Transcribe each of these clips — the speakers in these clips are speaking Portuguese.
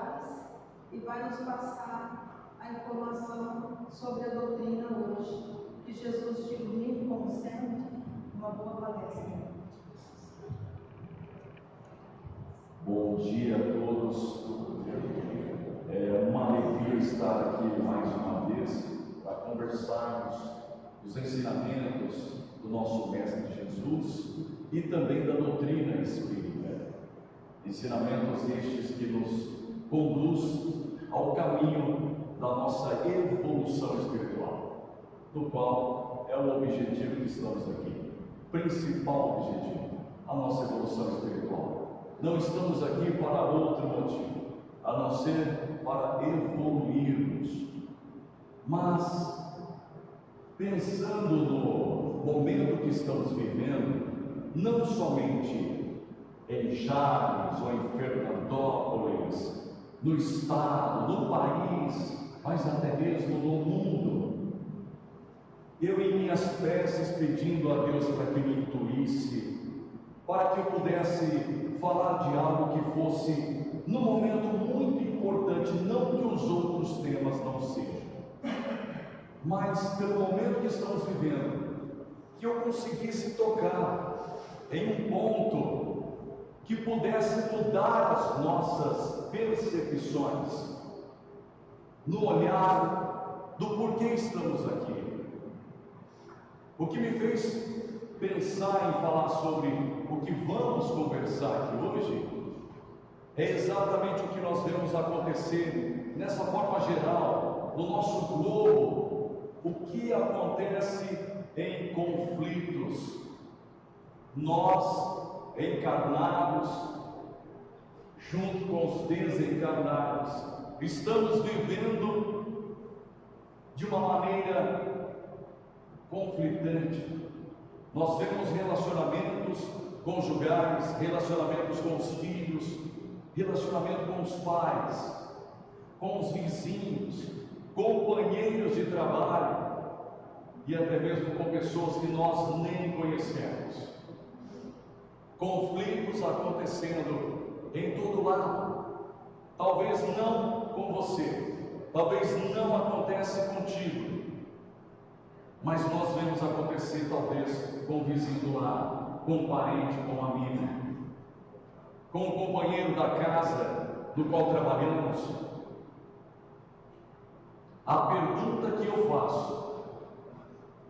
Soares e vai nos passar a informação sobre a doutrina hoje. Que Jesus te ilumine, como sempre, uma boa palestra. Bom dia a todos. É uma alegria estar aqui mais uma vez para conversarmos dos ensinamentos do nosso Mestre Jesus e também da doutrina espírita. Ensinamentos estes que nos conduz ao caminho da nossa evolução espiritual, do qual é o objetivo que estamos aqui, principal objetivo, a nossa evolução espiritual. Não estamos aqui para outro motivo, a não ser para evoluirmos. Mas, pensando no momento que estamos vivendo, não somente em Jales ou em Fernandópolis, no estado, no país, mas até mesmo no mundo, eu em minhas preces pedindo a Deus para que me intuísse, para que eu pudesse falar de algo que fosse, num momento muito importante, não que os outros temas não sejam, mas pelo momento que estamos vivendo, que eu conseguisse tocar em um ponto que pudesse mudar as nossas percepções, no olhar do porquê estamos aqui. O que me fez pensar em falar sobre o que vamos conversar aqui hoje é exatamente o que nós vemos acontecer nessa forma geral no nosso globo, o que acontece em conflitos. Nós encarnados junto com os desencarnados estamos vivendo de uma maneira conflitante. Nós vemos relacionamentos conjugais, relacionamentos com os filhos, relacionamento com os pais, com os vizinhos, companheiros de trabalho e até mesmo com pessoas que nós nem conhecemos. Conflitos acontecendo em todo lado. Talvez não com você, talvez não acontece contigo, mas nós vemos acontecer talvez com o vizinho do lado, com um parente, com um amigo, com um companheiro da casa do qual trabalhamos. A pergunta que eu faço,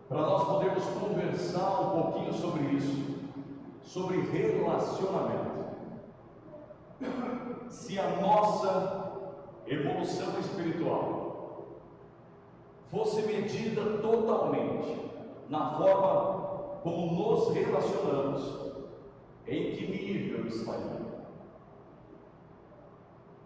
para nós podermos conversar um pouquinho sobre isso, sobre relacionamento. Se a nossa evolução espiritual fosse medida totalmente na forma como nos relacionamos, em que nível estaria?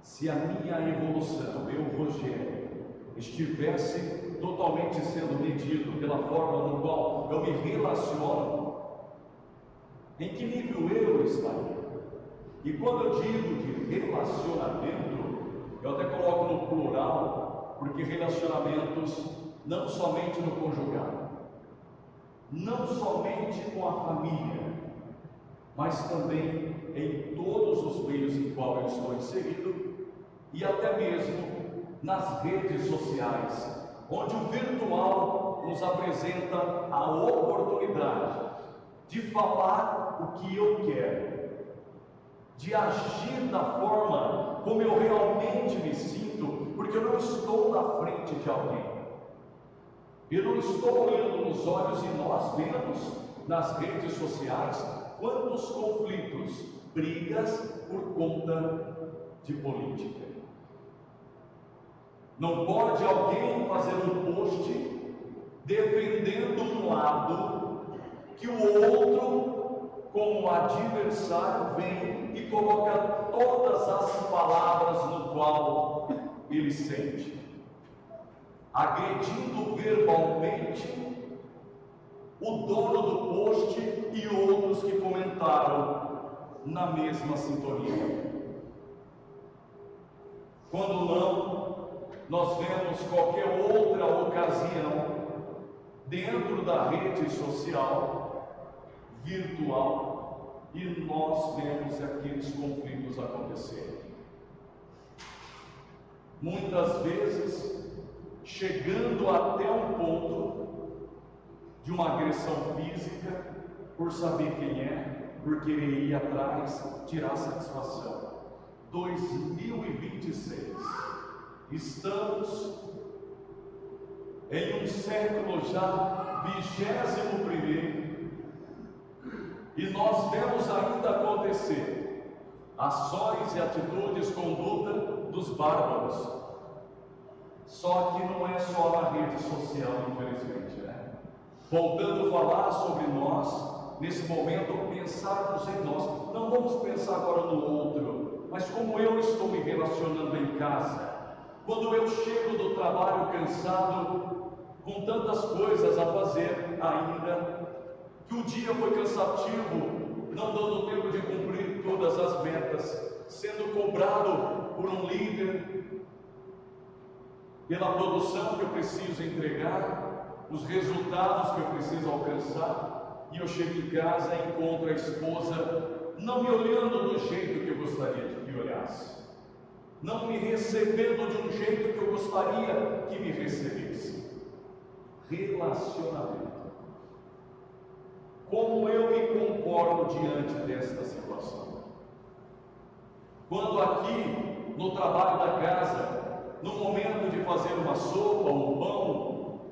Se a minha evolução, eu, Rogério, estivesse totalmente sendo medido pela forma no qual eu me relaciono, em que nível eu estaria? E quando eu digo de relacionamento, eu até coloco no plural, porque relacionamentos não somente no conjugal, não somente com a família, mas também em todos os meios em qual eu estou inserido e até mesmo nas redes sociais, onde o virtual nos apresenta a oportunidade de falar o que eu quero, de agir da forma como eu realmente me sinto, porque eu não estou na frente de alguém, eu não estou olhando nos olhos, e nós vemos nas redes sociais quantos conflitos, brigas por conta de política. Não pode alguém fazer um post defendendo um lado que o outro, como adversário, vem e coloca todas as palavras no qual ele sente, agredindo verbalmente o dono do post e outros que comentaram na mesma sintonia. Quando não, nós vemos qualquer outra ocasião dentro da rede social, virtual, e nós vemos aqueles conflitos acontecerem. muitas vezes chegando até um ponto de uma agressão física, por saber quem é, por querer ir atrás, tirar satisfação. 2026, estamos em um século já 21º, e nós vemos ainda acontecer ações e atitudes, conduta dos bárbaros. Só que não é só na rede social, infelizmente, né? Voltando a falar sobre nós, nesse momento, pensarmos em nós. Não vamos pensar agora no outro, mas como eu estou me relacionando em casa. Quando eu chego do trabalho cansado, com tantas coisas a fazer ainda, que o dia foi cansativo, não dando tempo de cumprir todas as metas, sendo cobrado por um líder, pela produção que eu preciso entregar, os resultados que eu preciso alcançar, e eu chego em casa e encontro a esposa não me olhando do jeito que eu gostaria de me olhasse, não me recebendo de um jeito que eu gostaria que me recebesse. Relacionamento. Como eu me comporto diante desta situação? Quando aqui no trabalho da casa, no momento de fazer uma sopa, um pão,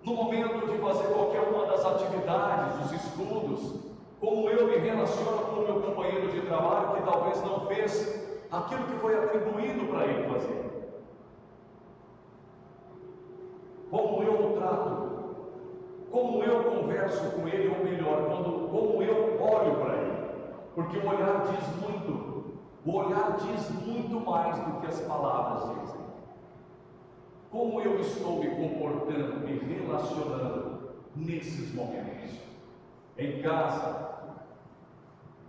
no momento de fazer qualquer uma das atividades, os estudos, como eu me relaciono com o meu companheiro de trabalho que talvez não fez aquilo que foi atribuído para ele fazer? Como eu o trato? Como eu converso com ele, ou melhor, como eu olho para ele? Porque o olhar diz muito. O olhar diz muito mais do que as palavras dizem. Como eu estou me comportando, me relacionando nesses momentos? Em casa,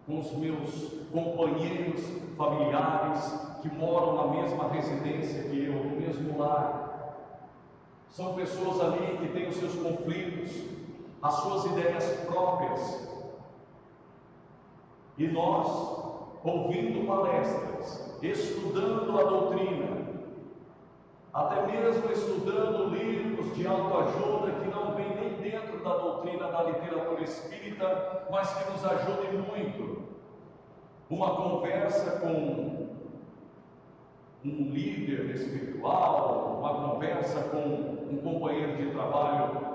com os meus companheiros familiares que moram na mesma residência que eu, no mesmo lar. São pessoas ali que têm os seus conflitos, as suas ideias próprias. E nós, ouvindo palestras, estudando a doutrina, até mesmo estudando livros de autoajuda que não vêm nem dentro da doutrina da literatura espírita, mas que nos ajudem muito. Uma conversa com um líder espiritual, uma conversa com um companheiro de trabalho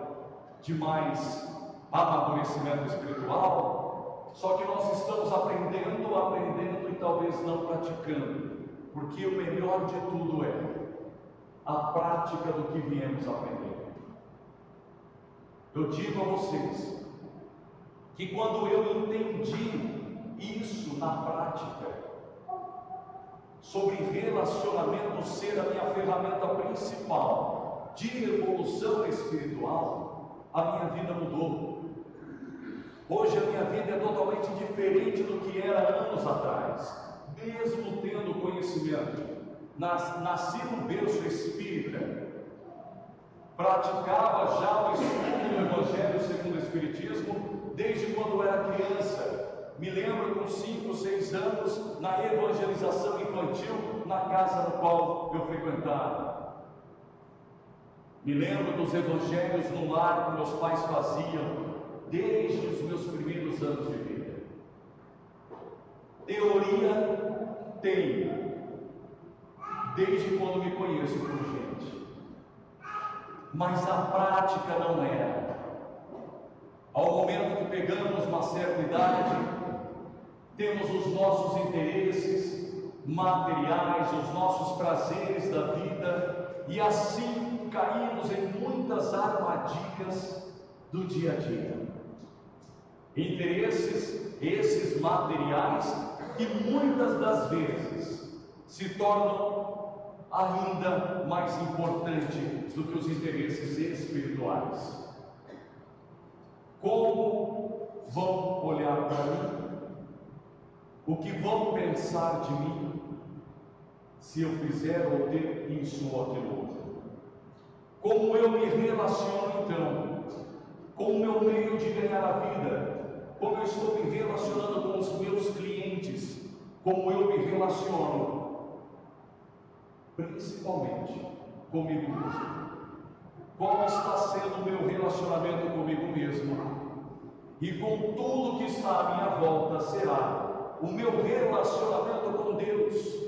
de mais amadurecimento espiritual, só que nós estamos aprendendo e talvez não praticando, porque o melhor de tudo é a prática do que viemos aprender. Eu digo a vocês que quando eu entendi isso na prática, sobre relacionamento ser a minha ferramenta principal de evolução espiritual, a minha vida mudou. Hoje a minha vida é totalmente diferente do que era anos atrás, mesmo tendo conhecimento. Nasci no berço espírita, praticava já o estudo do Evangelho segundo o Espiritismo desde quando era criança. Me lembro com 5, 6 anos, na evangelização infantil, na casa no qual eu frequentava. Me lembro dos evangelhos no lar que meus pais faziam, desde os meus primeiros anos de vida. Teoria tenho, desde quando me conheço por gente, mas a prática não era. Ao momento que pegamos uma certa idade, temos os nossos interesses materiais, os nossos prazeres da vida, e assim caímos em muitas armadilhas do dia a dia. Interesses esses materiais que muitas das vezes se tornam ainda mais importantes do que os interesses espirituais. Como vão olhar para mim? O que vão pensar de mim se eu fizer ou ter isso ou aquilo outro? Como eu me relaciono então com o meu meio de ganhar a vida? Como eu estou me relacionando com os meus clientes? Como eu me relaciono principalmente comigo mesmo. Qual está sendo o meu relacionamento comigo mesmo? E com tudo que está à minha volta será o meu relacionamento com Deus.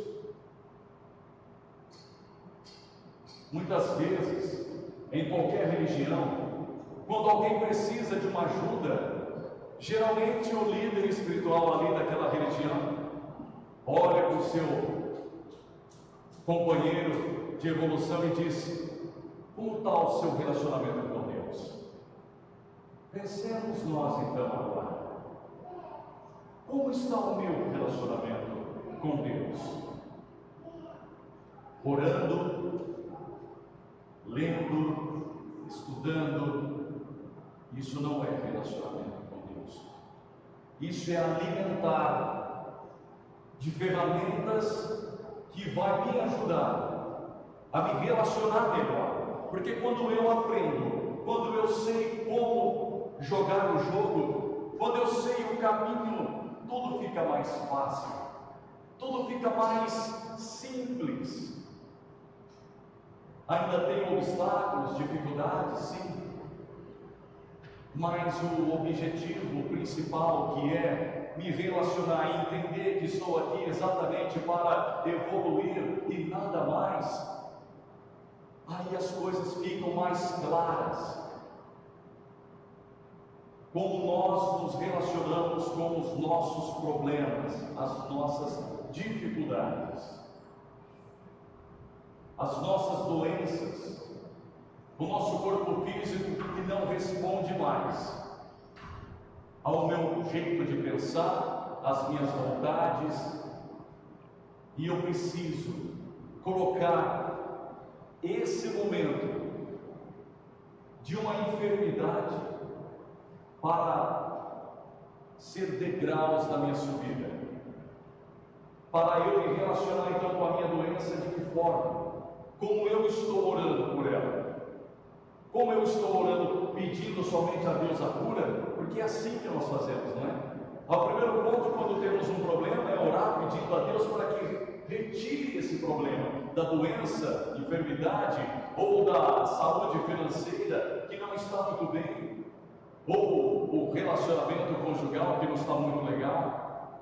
Muitas vezes, em qualquer religião, quando alguém precisa de uma ajuda, geralmente o líder espiritual ali daquela religião olha para o seu companheiro de evolução e diz: como está o seu relacionamento com Deus? Pensemos nós então agora. Como está o meu relacionamento com Deus? Orando, lendo, estudando, isso não é relacionamento com Deus. Isso é alimentar de ferramentas que vai me ajudar a me relacionar melhor. Porque quando eu aprendo, quando eu sei como jogar o jogo, quando eu sei o caminho, tudo fica mais fácil, tudo fica mais simples. Ainda tem obstáculos, dificuldades, sim, mas o objetivo principal, que é me relacionar e entender que estou aqui exatamente para evoluir e nada mais, aí as coisas ficam mais claras. Como nós nos relacionamos com os nossos problemas, as nossas dificuldades, as nossas doenças, o nosso corpo físico que não responde mais ao meu jeito de pensar, às minhas vontades, e eu preciso colocar esse momento de uma enfermidade para ser degraus da minha subida, para eu me relacionar então com a minha doença. De que forma? Como eu estou orando por ela? Como eu estou orando pedindo somente a Deus a cura? Porque é assim que nós fazemos, não é? Ao primeiro ponto, quando temos um problema, é orar pedindo a Deus para que retire esse problema da doença, enfermidade ou da saúde financeira que não está muito bem, ou o relacionamento conjugal que não está muito legal.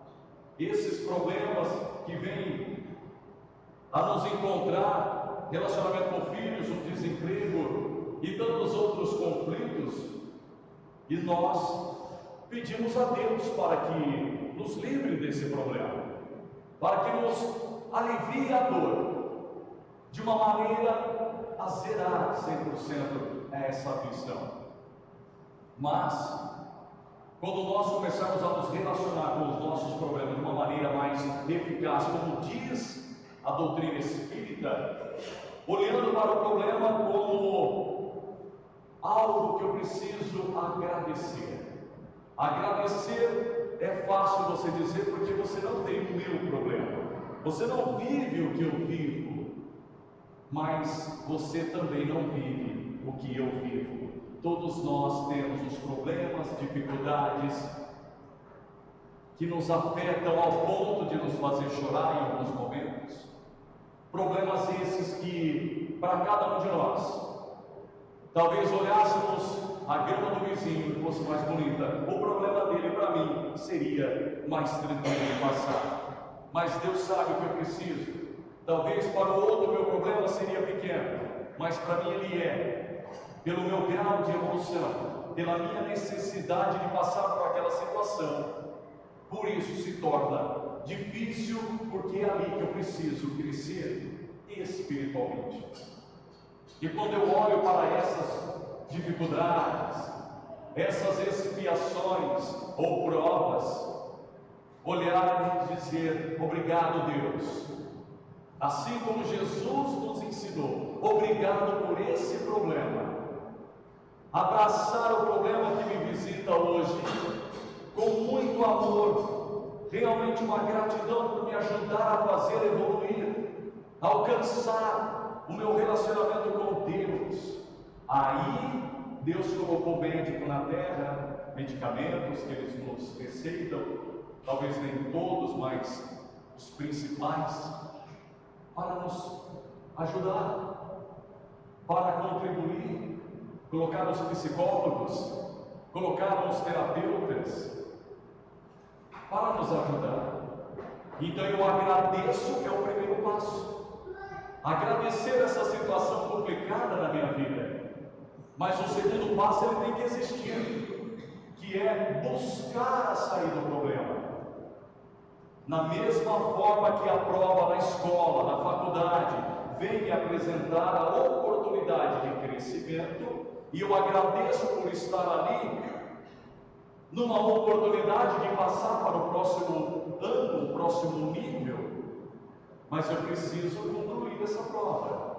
Esses problemas que vêm a nos encontrar, relacionamento com filhos, o desemprego e tantos outros conflitos, e nós pedimos a Deus para que nos livre desse problema, para que nos alivie a dor, de uma maneira a zerar 100% essa aflição. Mas, quando nós começarmos a nos relacionar com os nossos problemas de uma maneira mais eficaz, como diz a doutrina espírita, olhando para o problema como algo que eu preciso agradecer. Agradecer é fácil você dizer, porque você não tem o meu problema, você não vive o que eu vivo, mas você também não vive o que eu vivo. Todos nós temos os problemas, dificuldades que nos afetam ao ponto de nos fazer chorar em alguns momentos. Problemas esses que, para cada um de nós, talvez olhássemos a grama do vizinho e fosse mais bonita, o problema dele para mim seria mais tranquilo de passar. Mas Deus sabe o que eu preciso. Talvez para o outro meu problema seria pequeno, mas para mim ele é. Pelo meu grau de evolução, pela minha necessidade de passar por aquela situação, por isso se torna difícil, porque é ali que eu preciso crescer espiritualmente. E quando eu olho para essas dificuldades, essas expiações ou provas, olhar e dizer: obrigado, Deus, assim como Jesus nos ensinou, obrigado por esse problema. Abraçar o problema que me visita hoje com muito amor, realmente uma gratidão por me ajudar a fazer evoluir, alcançar o meu relacionamento com Deus. Aí Deus colocou médico na terra, medicamentos que eles nos receitam, talvez nem todos, mas os principais, para nos ajudar, para contribuir, colocar os psicólogos, colocar os terapeutas, para nos ajudar. Então eu agradeço, que é o primeiro passo. Agradecer essa situação complicada na minha vida. Mas o segundo passo ele tem que existir, que é buscar a saída do problema. Na mesma forma que a prova na escola, na faculdade, vem me apresentar a oportunidade de crescimento, e eu agradeço por estar ali, numa oportunidade de passar para o próximo ano, o próximo nível, mas eu preciso concluir essa prova.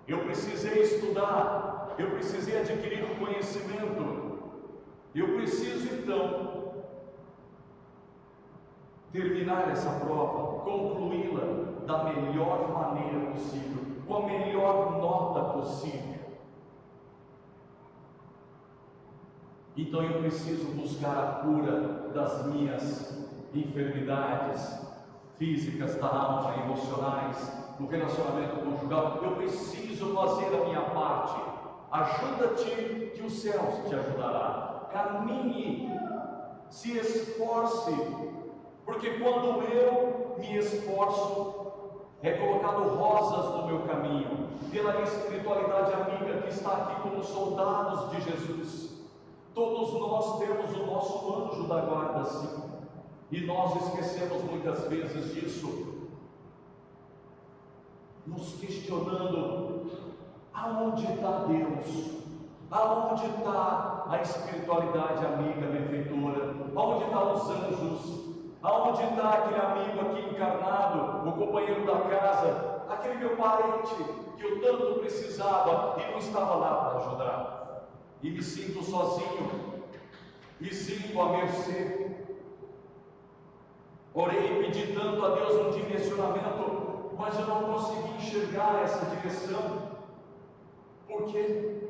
Eu precisei estudar, eu precisei adquirir um conhecimento, eu preciso então terminar essa prova, concluí-la da melhor maneira possível, com a melhor nota possível. Então eu preciso buscar a cura das minhas enfermidades físicas, da alma, emocionais, no relacionamento conjugal. Eu preciso fazer a minha parte. Ajuda-te, que os céus te ajudará. Caminhe, se esforce, porque quando eu me esforço, é colocado rosas no meu caminho, pela espiritualidade amiga que está aqui como soldados de Jesus. Todos nós temos o nosso anjo da guarda, sim, e nós esquecemos muitas vezes disso, nos questionando: aonde está Deus? Aonde está a espiritualidade amiga, benfeitora? Aonde estão os anjos? Aonde está aquele amigo aqui encarnado, o companheiro da casa, aquele meu parente que eu tanto precisava e não estava lá para ajudar? E me sinto sozinho, me sinto à mercê. Orei e pedi tanto a Deus um direcionamento, mas eu não consegui enxergar essa direção. Por quê?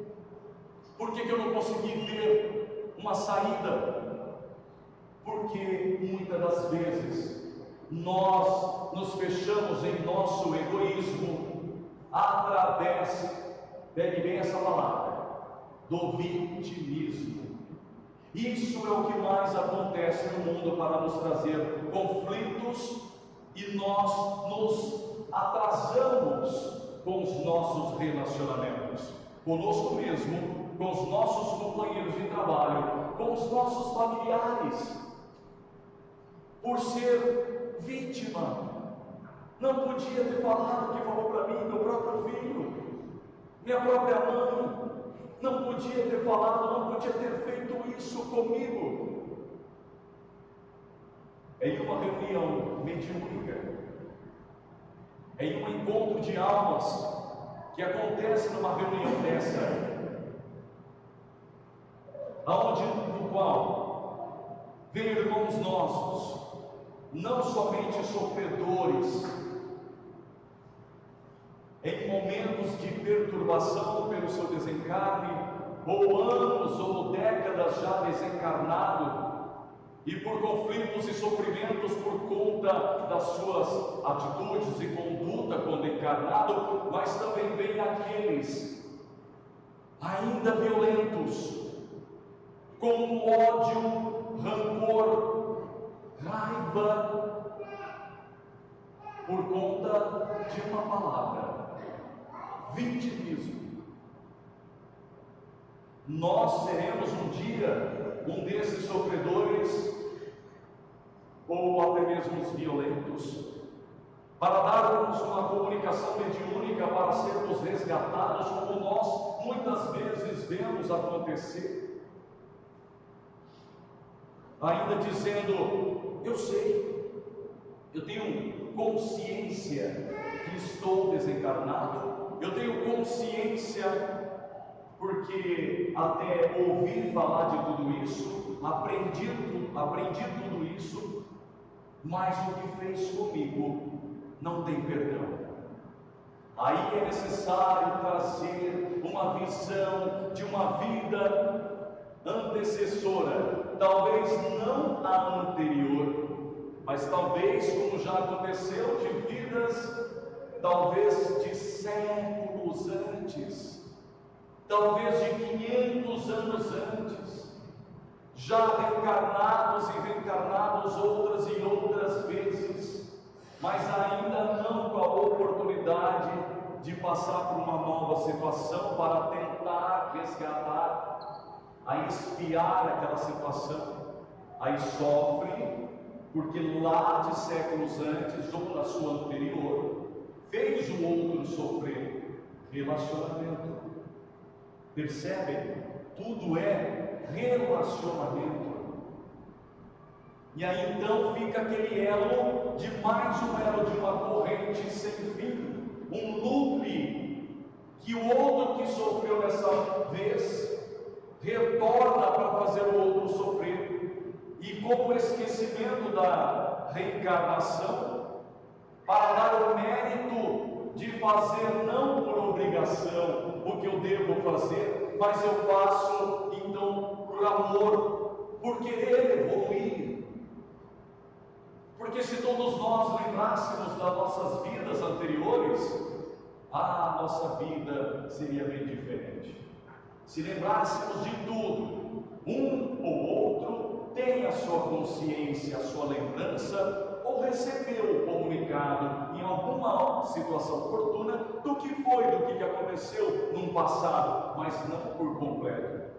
Por que eu não consegui ver uma saída? Porque muitas das vezes nós nos fechamos em nosso egoísmo através, pegue bem essa palavra, do vitimismo. Isso é o que mais acontece no mundo para nos trazer conflitos, e nós nos atrasamos com os nossos relacionamentos, conosco mesmo, com os nossos companheiros de trabalho, com os nossos familiares, por ser vítima. Não podia ter falado o que falou para mim, meu próprio filho, minha própria mãe. Não podia ter falado, não podia ter feito isso comigo. Em uma reunião mediúnica, em um encontro de almas que acontece numa reunião dessa, no qual vem irmãos nossos, não somente sofredores, em momentos de perturbação pelo seu desencarne, ou anos ou décadas já desencarnado, e por conflitos e sofrimentos por conta das suas atitudes e conduta quando encarnado, mas também vem aqueles ainda violentos, com ódio, rancor, raiva, por conta de uma palavra: vitimismo. Nós seremos um dia um desses sofredores, ou até mesmo os violentos, para darmos uma comunicação mediúnica, para sermos resgatados, como nós muitas vezes vemos acontecer, ainda dizendo: eu sei, eu tenho consciência que estou desencarnado, eu tenho consciência porque até ouvir falar de tudo isso, aprendi tudo isso, mas o que fez comigo não tem perdão. Aí é necessário trazer uma visão de uma vida antecessora, talvez não a anterior, mas talvez, como já aconteceu, de vidas talvez de séculos antes, talvez de 500 anos antes, já reencarnados e reencarnados outras e outras vezes, mas ainda não com a oportunidade de passar por uma nova situação para tentar resgatar, a expiar aquela situação. Aí sofre, porque lá de séculos antes ou na sua anterior, fez o outro sofrer. Relacionamento. Percebem? Tudo é relacionamento. E aí então fica aquele elo de mais um elo de uma corrente sem fim, um loop, que o outro que sofreu dessa vez retorna para fazer o outro sofrer. E como esquecimento da reencarnação, para dar o mérito de fazer não por obrigação o que eu devo fazer, mas eu faço então por amor, por querer evoluir. Porque se todos nós lembrássemos das nossas vidas anteriores, a nossa vida seria bem diferente. Se lembrássemos de tudo, um ou outro tem a sua consciência, a sua lembrança, ou recebeu o comunicado em alguma situação oportuna do que foi, do que aconteceu num passado, mas não por completo.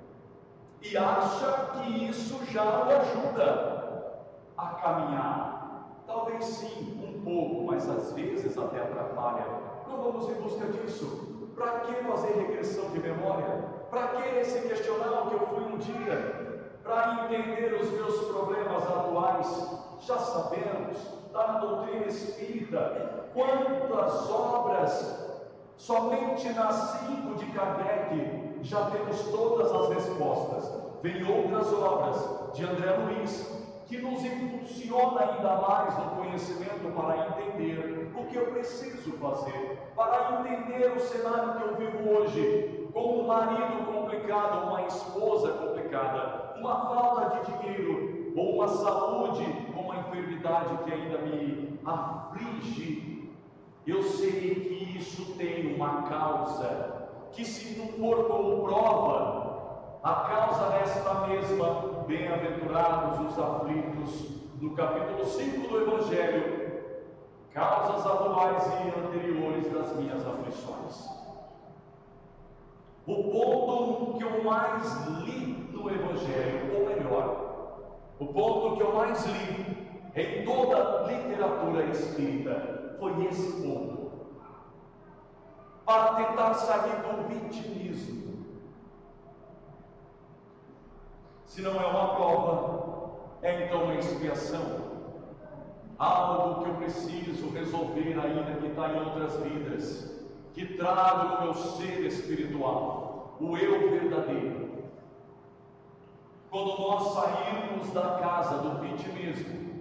E acha que isso já o ajuda a caminhar. Talvez sim, um pouco, mas às vezes até atrapalha. Não vamos em busca disso. Para que fazer regressão de memória? Para que se questionar o que eu fui um dia? Para entender os meus problemas atuais? Já sabemos, está na doutrina espírita, quantas obras, somente nas 5 de Kardec, já temos todas as respostas. Vem outras obras de André Luiz, que nos impulsiona ainda mais no conhecimento para entender o que eu preciso fazer, para entender o cenário que eu vivo hoje, com um marido complicado, uma esposa complicada, uma falta de dinheiro, ou uma saúde, ou uma enfermidade que ainda me aflige. Eu sei que isso tem uma causa, que se não for como prova, a causa desta mesma, bem-aventurados os aflitos, no capítulo 5 do Evangelho, causas atuais e anteriores das minhas aflições. O ponto que eu mais li no Evangelho, ou melhor, o ponto que eu mais li em toda a literatura espírita, foi esse ponto, para tentar sair do vitimismo. Se não é uma prova, é então uma expiação, algo que eu preciso resolver ainda que está em outras vidas, que trago no meu ser espiritual, o eu verdadeiro. Quando nós sairmos da casa do vitimismo,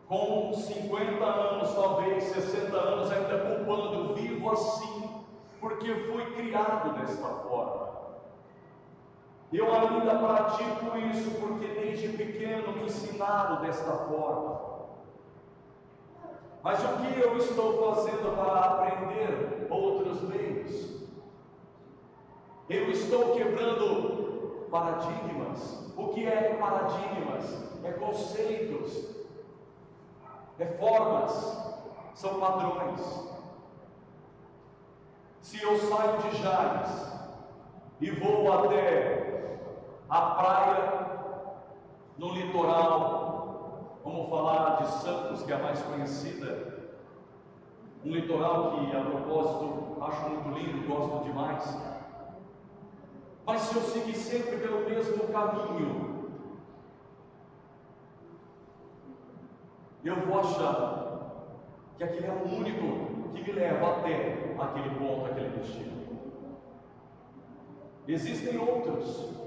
com 50 anos, talvez 60 anos, ainda culpando, vivo assim, porque fui criado desta forma. Eu ainda pratico isso porque desde pequeno me ensinaram desta forma. Mas o que eu estou fazendo para aprender outros meios? Eu estou quebrando paradigmas. O que é paradigmas? É conceitos, é formas, são padrões. Se eu saio de Jales e vou até a praia no litoral, vamos falar de Santos, que é a mais conhecida, um litoral que, a propósito, acho muito lindo, gosto demais. Mas se eu seguir sempre pelo mesmo caminho, eu vou achar que aquele é o único que me leva até aquele ponto, aquele destino. Existem outras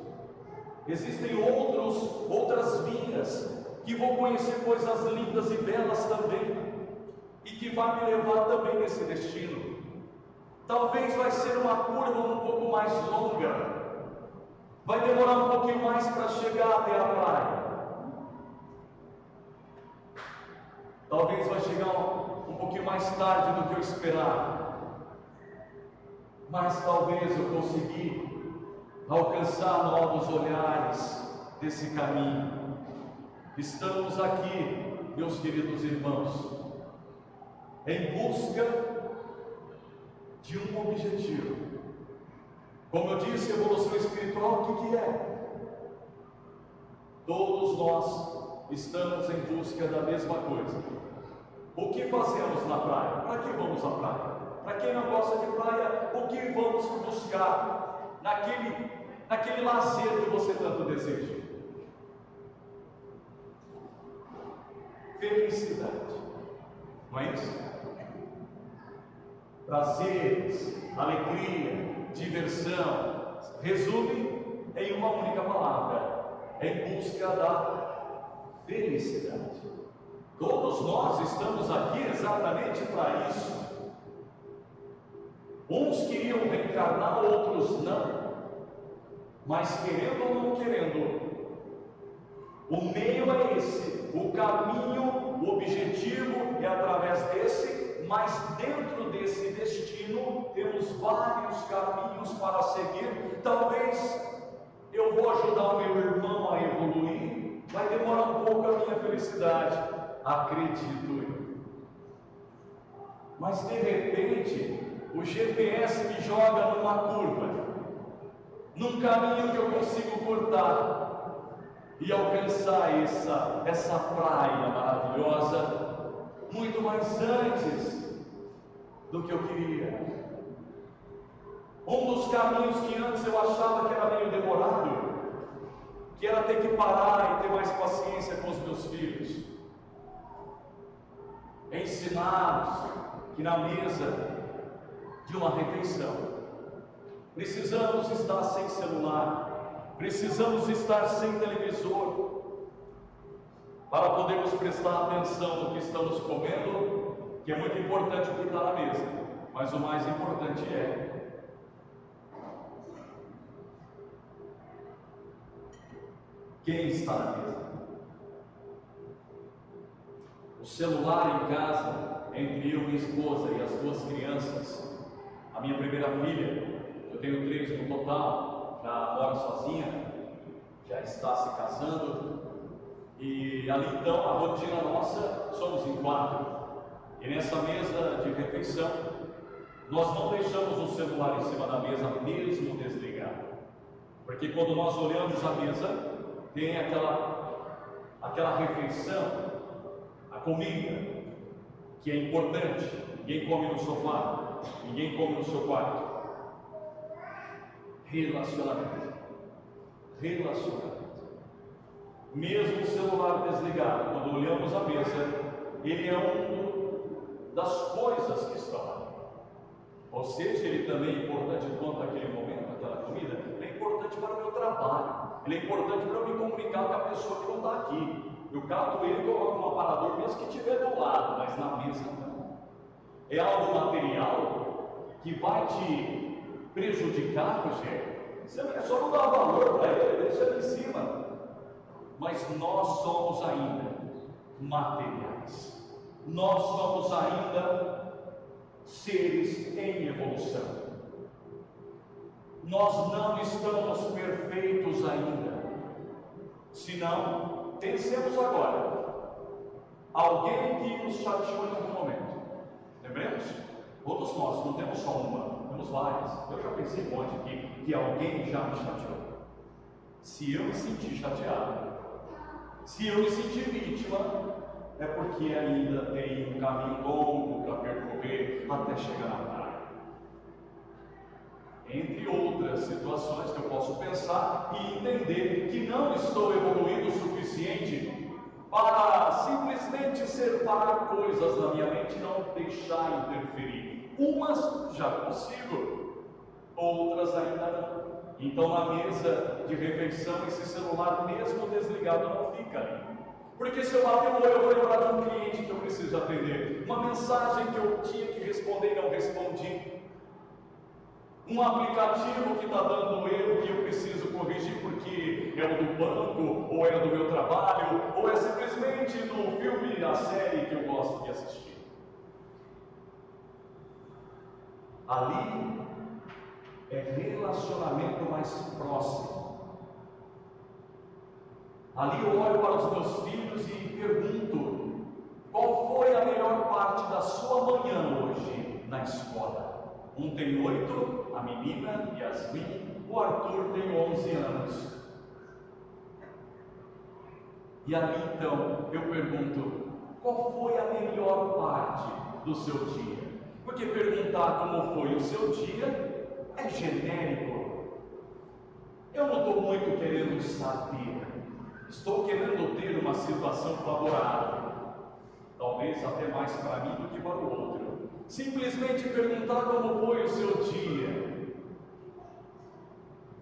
vias, que vou conhecer coisas lindas e belas também, e que vai me levar também nesse destino. Talvez vai ser uma curva um pouco mais longa, vai demorar um pouquinho mais para chegar até a praia. Talvez vai chegar um pouquinho mais tarde do que eu esperava, mas talvez eu consegui alcançar novos olhares desse caminho. Estamos aqui, meus queridos irmãos, em busca de um objetivo. Como eu disse, evolução espiritual, o que é? Todos nós estamos em busca da mesma coisa. O que fazemos na praia? Para que vamos à praia? Para quem não gosta de praia, o que vamos buscar naquele lazer que você tanto deseja? Felicidade, não é isso? Prazeres, alegria, diversão, resume em uma única palavra: em busca da felicidade. Todos nós estamos aqui exatamente para isso. Uns queriam reencarnar, outros não, mas querendo ou não querendo, o meio é esse, o caminho, o objetivo é através desse, mas dentro desse destino temos vários caminhos para seguir. Talvez eu vou ajudar o meu irmão a evoluir, vai demorar um pouco a minha felicidade, acredito eu. Mas de repente, o GPS me joga numa curva, num caminho que eu consigo cortar e alcançar essa praia maravilhosa muito mais antes do que eu queria. Um dos caminhos que antes eu achava que era meio demorado, que era ter que parar e ter mais paciência com os meus filhos, ensiná-los que na mesa de uma refeição precisamos estar sem celular, precisamos estar sem televisor, para podermos prestar atenção no que estamos comendo, que é muito importante o que está na mesa, mas o mais importante é quem está na mesa. O celular em casa, entre eu, minha esposa e as duas crianças, a minha primeira filha, eu tenho 3 no total, já mora sozinha, já está se casando, e ali então a rotina nossa, somos em 4, e nessa mesa de refeição, nós não deixamos o celular em cima da mesa, mesmo desligado, porque quando nós olhamos a mesa, tem aquela refeição, a comida, que é importante. Ninguém come no sofá, ninguém come no seu quarto. Relacionamento. Mesmo o celular desligado, quando olhamos a mesa, ele é uma das coisas que estão lá. Ou seja, ele também é importante quanto àquele momento, aquela comida, ele é importante para o meu trabalho, ele é importante para eu me comunicar com a pessoa que não está aqui. Eu cato ele e coloco um aparador mesmo que estiver do lado, mas na mesa não. É algo material que vai te prejudicar, Rogério. Você só não dá valor para ele, deixa ele em cima. Mas nós somos ainda materiais. Nós somos ainda seres em evolução. Nós não estamos perfeitos ainda. Senão, pensemos agora. Alguém que nos chateou em algum momento. Lembremos? Todos nós, não temos só uma, temos várias. Eu já pensei um monte aqui que alguém já me chateou. Se eu me sentir chateado, se eu me sentir vítima, é porque ainda tem um caminho longo para percorrer até chegar na praia. Entre outras situações que eu posso pensar e entender que não estou evoluído o suficiente para simplesmente separar coisas na minha mente e não deixar interferir. Umas já consigo, outras ainda não. Então na mesa de refeição esse celular mesmo desligado não fica ali. Porque se eu bater o olho eu vou lembrar de um cliente que eu preciso atender, uma mensagem que eu tinha que responder e não respondi, um aplicativo que está dando erro que eu preciso corrigir porque é o do banco, ou é do meu trabalho, ou é simplesmente do filme, a série que eu gosto de assistir. Ali é relacionamento mais próximo. Ali eu olho para os meus filhos e pergunto: qual foi a melhor parte da sua manhã hoje na escola? Um tem 8, a menina Yasmin, o Arthur tem 11 anos. E ali então eu pergunto: qual foi a melhor parte do seu dia? Porque perguntar como foi o seu dia é genérico. Eu não estou muito querendo saber. Estou querendo ter uma situação favorável, talvez até mais para mim do que para o outro. Simplesmente perguntar como foi o seu dia,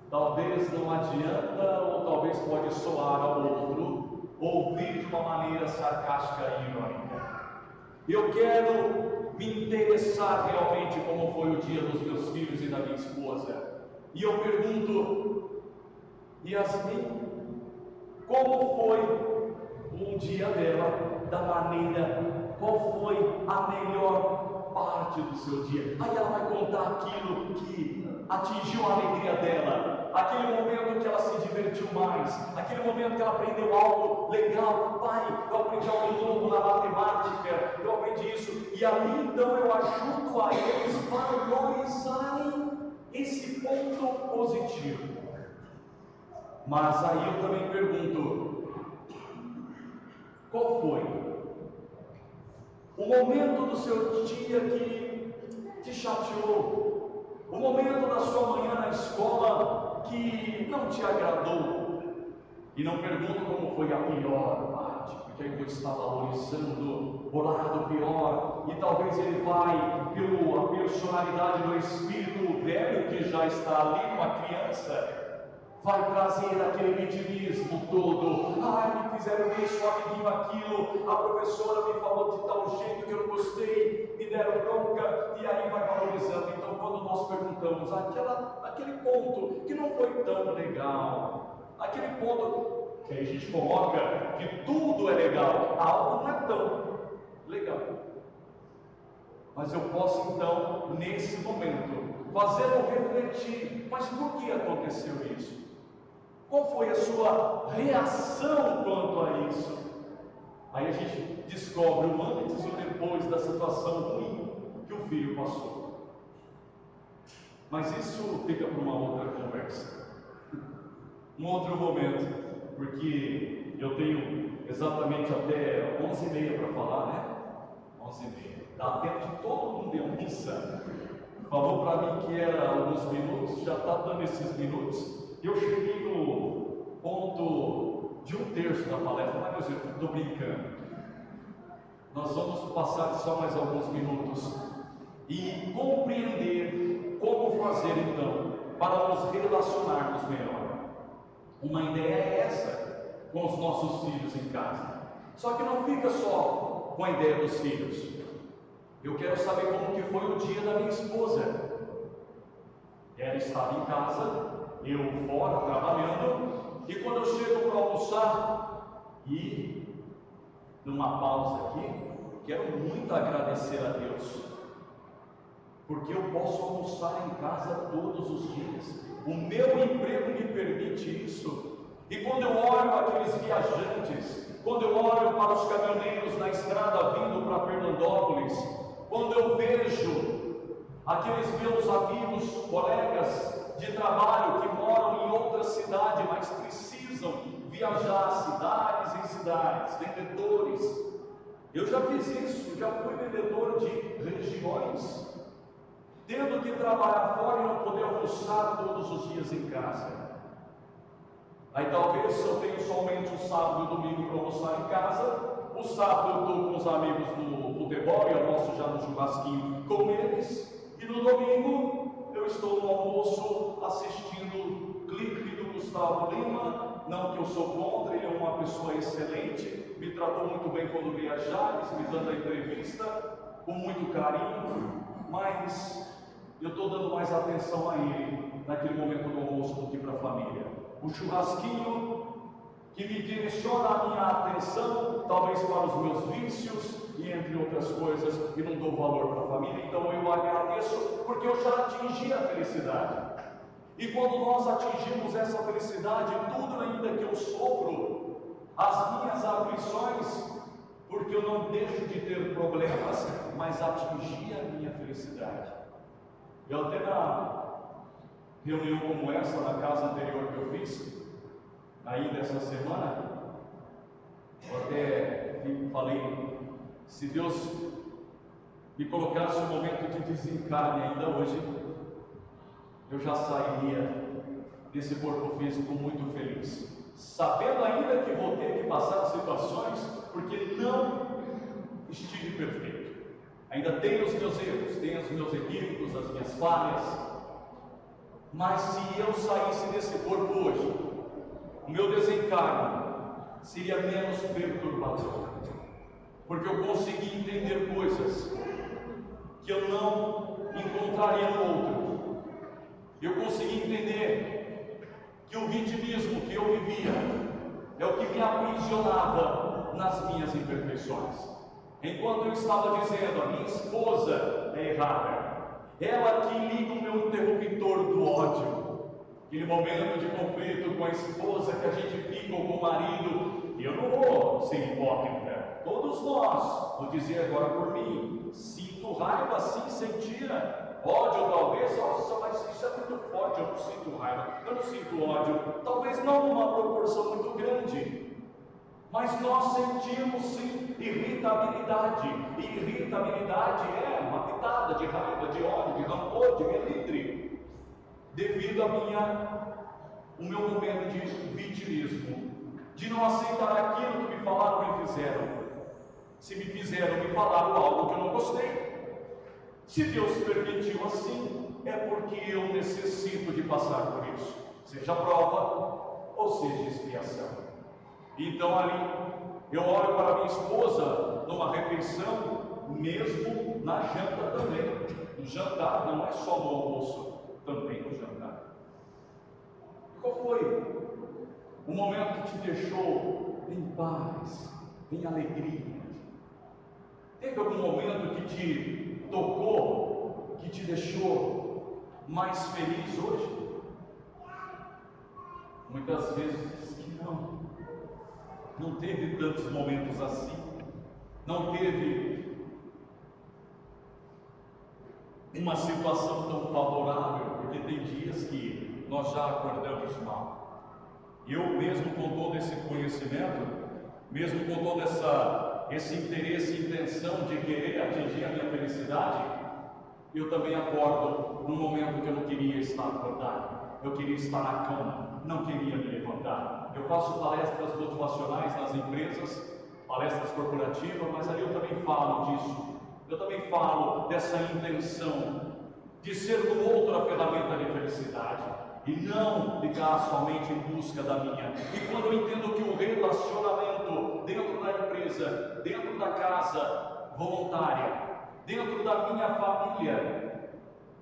talvez não adianta, ou talvez pode soar ao outro ouvir de uma maneira sarcástica e irônica. Eu quero me interessar realmente como foi o dia dos meus filhos e da minha esposa. E eu pergunto: Yasmin, como foi o dia dela, da maneira, qual foi a melhor parte do seu dia? Aí ela vai contar aquilo que atingiu a alegria dela, aquele momento que ela se divertiu mais, aquele momento que ela aprendeu algo legal. Pai, eu aprendi algo novo na matemática, eu aprendi isso. E ali então eu ajudo a eles valorizarem esse ponto positivo. Mas aí eu também pergunto: qual foi o momento do seu dia que te chateou? O momento da sua manhã na escola que não te agradou? E não pergunto como foi a pior parte, porque aí eu está valorizando o lado pior, e talvez ele vai pela personalidade do espírito velho que já está ali com a criança, vai trazer aquele vitimismo todo. Ai, me fizeram isso, amiguinho aquilo, a professora me falou de tal jeito que eu não gostei, me deram bronca, e aí vai valorizando. Então quando nós perguntamos aquele ponto que não foi tão legal, aquele ponto que aí a gente coloca que tudo é legal, algo não é tão legal, mas eu posso então nesse momento fazê-lo refletir: mas por que aconteceu isso? Qual foi a sua reação quanto a isso? Aí a gente descobre o antes e o depois da situação ruim que o filho passou. Mas isso fica para uma outra conversa, um outro momento, porque eu tenho exatamente até 11h30 para falar, né? 11h30, dá tempo de todo mundo almoçar. Falou para mim que era alguns minutos, já está dando esses minutos. Eu cheguei no ponto de 1/3 da palestra, mas eu estou brincando. Nós vamos passar só mais alguns minutos e compreender como fazer então para nos relacionarmos melhor. Uma ideia é essa com os nossos filhos em casa. Só que não fica só com a ideia dos filhos. Eu quero saber como que foi o dia da minha esposa. Ela estava em casa, eu fora trabalhando, e quando eu chego para almoçar, e numa pausa aqui, quero muito agradecer a Deus, porque eu posso almoçar em casa todos os dias. O meu emprego me permite isso. E quando eu olho aqueles viajantes, quando eu olho para os caminhoneiros na estrada vindo para Fernandópolis, quando eu vejo aqueles meus amigos, colegas de trabalho que moram em outra cidade, mas precisam viajar cidades em cidades, vendedores. Eu já fiz isso, já fui vendedor de regiões, tendo que trabalhar fora e não poder almoçar todos os dias em casa. Aí talvez eu tenha somente o sábado e o domingo para almoçar em casa. O sábado eu estou com os amigos do futebol e almoço já no churrasquinho com eles. E no domingo eu estou no almoço assistindo o clipe do Gustavo Lima. Não que eu sou contra, ele é uma pessoa excelente, me tratou muito bem quando viajar, me dando a entrevista com muito carinho, mas eu estou dando mais atenção a ele naquele momento do almoço do que para a família. O churrasquinho que me direciona a minha atenção, talvez para os meus vícios e entre outras coisas, e não dou valor para a família. Então eu agradeço porque eu já atingi a felicidade. E quando nós atingimos essa felicidade, tudo ainda que eu sofro, as minhas aflições, porque eu não deixo de ter problemas, mas atingi a minha felicidade. Eu até na reunião como essa, na casa anterior que eu fiz, ainda essa semana, eu até falei, se Deus me colocasse um momento de desencarne ainda hoje, eu já sairia desse corpo físico muito feliz, sabendo ainda que vou ter que passar situações, porque não estive perfeito. Ainda tenho os meus erros, tenho os meus equívocos, as minhas falhas. Mas se eu saísse desse corpo hoje, o meu desencarne seria menos perturbador, porque eu consegui entender coisas que eu não encontraria no outro. Eu consegui entender que o vitimismo que eu vivia é o que me aprisionava nas minhas imperfeições. Enquanto eu estava dizendo, a minha esposa é errada, ela que liga o meu interruptor do ódio, aquele momento de conflito com a esposa que a gente fica, ou com o marido, e eu não vou ser hipócrita, todos nós, vou dizer agora por mim, sinto raiva, sim, sentia. Ódio talvez, nossa, mas isso é muito forte, eu não sinto raiva, eu não sinto ódio, talvez não numa proporção muito grande, mas nós sentimos sim irritabilidade, e irritabilidade é uma pitada de raiva, de ódio, de rancor, de melindre, devido o meu momento de vitimismo, de não aceitar aquilo que me falaram, me fizeram. Se me fizeram, me falaram algo que eu não gostei. Se Deus permitiu assim, é porque eu necessito de passar por isso, seja prova ou seja expiação. Então ali, eu olho para minha esposa numa refeição, mesmo na janta também. No jantar, não é só no almoço, também no jantar. Qual foi o momento que te deixou em paz, em alegria? Teve algum momento que te tocou, que te deixou mais feliz hoje? Muitas vezes diz que não teve tantos momentos assim, não teve uma situação tão favorável, porque tem dias que nós já acordamos mal. Eu mesmo com todo esse conhecimento, mesmo com todo esse interesse e intenção de querer atingir a minha felicidade, eu também acordo num momento que eu não queria estar acordado. Eu queria estar na cama, não queria me levantar. Eu faço palestras motivacionais nas empresas, palestras corporativas, mas ali eu também falo disso. Eu também falo dessa intenção de ser do outro a ferramenta de felicidade e não ligar somente em busca da minha. E quando eu entendo que o relacionamento dentro da empresa, dentro da casa voluntária, dentro da minha família,